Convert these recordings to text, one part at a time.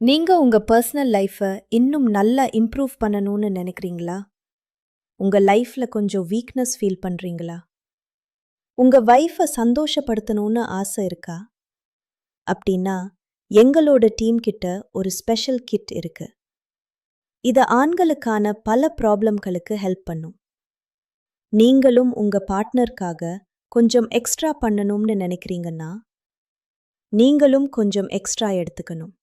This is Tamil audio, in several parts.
நீங்க உங்க பர்சனல் லைஃப இன்னும் நல்லா இம்ப்ரூவ் பண்ணணும்னு நினைக்கிறீங்களா? உங்க லைஃப்ல கொஞ்சம் வீக்னஸ் ஃபீல் பண்றீங்களா? உங்க வைஃப சந்தோஷப்படுத்தணும்னு ஆசை இருக்கா? அப்படின்னா, எங்களோட டீம் கிட்ட ஒரு ஸ்பெஷல் கிட் இருக்கு. இது ஆண்களுக்கான பல ப்ராப்ளம்களுக்கு ஹெல்ப் பண்ணும். நீங்களும் உங்க பார்ட்னருக்காக கொஞ்சம் எக்ஸ்ட்ரா பண்ணணும்னு நினைக்கிறீங்கன்னா, நீங்களும் கொஞ்சம் எக்ஸ்ட்ரா எடுத்துக்கணும்.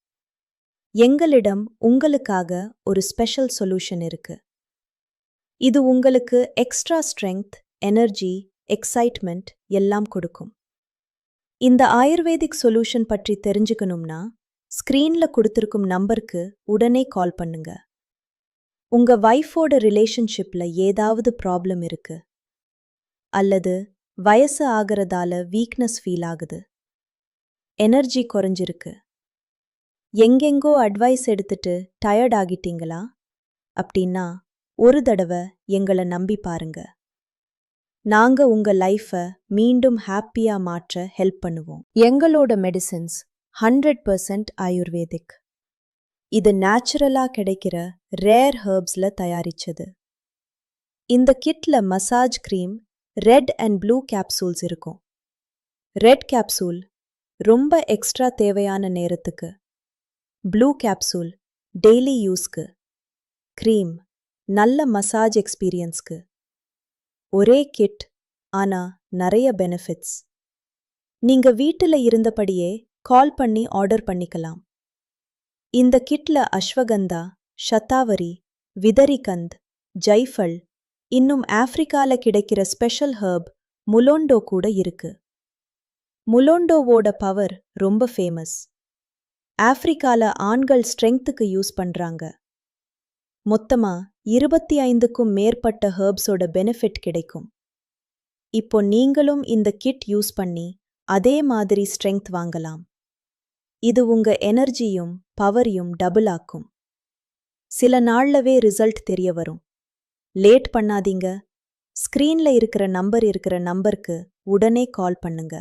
எங்களிடம் உங்களுக்காக ஒரு ஸ்பெஷல் சொல்யூஷன் இருக்கு. இது உங்களுக்கு எக்ஸ்ட்ரா ஸ்ட்ரெங்த், எனர்ஜி, எக்ஸைட்மெண்ட் எல்லாம் கொடுக்கும். இந்த ஆயுர்வேதிக் சொல்யூஷன் பற்றி தெரிஞ்சுக்கணும்னா, ஸ்கிரீன்ல கொடுத்திருக்கும் நம்பருக்கு உடனே கால் பண்ணுங்க. உங்க வைஃபோட ரிலேஷன்ஷிப்ல ஏதாவது ப்ராப்ளம் இருக்கு, அல்லது வயசு ஆகிறதால வீக்னஸ் ஃபீல் ஆகுது, எனர்ஜி குறைஞ்சிருக்கு, எங்கெங்கோ அட்வைஸ் எடுத்துட்டு டயர்ட் ஆகிட்டீங்களா? அப்படின்னா ஒரு தடவை எங்களை நம்பி பாருங்க. நாங்க உங்க லைஃப மீண்டும் ஹாப்பியா மாற்ற ஹெல்ப் பண்ணுவோம். எங்களோட மெடிசின்ஸ் 100% ஆயுர்வேதிக். இது நேச்சுரலா கிடைக்கிற ரேர் ஹெர்ப்ஸ்ல தயாரிச்சது. இந்த கிட்ல massage cream, red and blue capsules இருக்கும். ரெட் கேப்சூல் ரொம்ப எக்ஸ்ட்ரா தேவையான நேரத்துக்கு, ப்ளூ கேப்சூல் டெய்லி யூஸ்க்கு, கிரீம் நல்ல மசாஜ் எக்ஸ்பீரியன்ஸ்க்கு. ஒரே கிட், ஆனா நிறைய பெனிஃபிட்ஸ். நீங்க வீட்டுல இருந்தபடியே கால் பண்ணி ஆர்டர் பண்ணிக்கலாம். இந்த கிட்ல அஸ்வகந்தா, ஷதாவரி, விதரிகந்த், ஜைஃபல், இன்னும் ஆப்பிரிக்கால கிடைக்கிற ஸ்பெஷல் ஹெர்ப் முலோண்டோ கூட இருக்கு. முலோண்டோவோட பவர் ரொம்ப ஃபேமஸ். ஆப்பிரிக்கால ஆண்கள் ஸ்ட்ரெங்த்துக்கு யூஸ் பண்றாங்க. மொத்தமா 25க்கும் மேற்பட்ட ஹெர்ப்ஸோட பெனிஃபிட் கிடைக்கும். இப்போ நீங்களும் இந்த கிட் யூஸ் பண்ணி அதே மாதிரி ஸ்ட்ரெங்த் வாங்கலாம். இது உங்க எனர்ஜியும் பவரையும் டபுள் ஆக்கும். சில நாள்லவே ரிசல்ட் தெரிய வரும். லேட் பண்ணாதீங்க. ஸ்கிரீன்ல இருக்கிற நம்பருக்கு உடனே கால் பண்ணுங்க.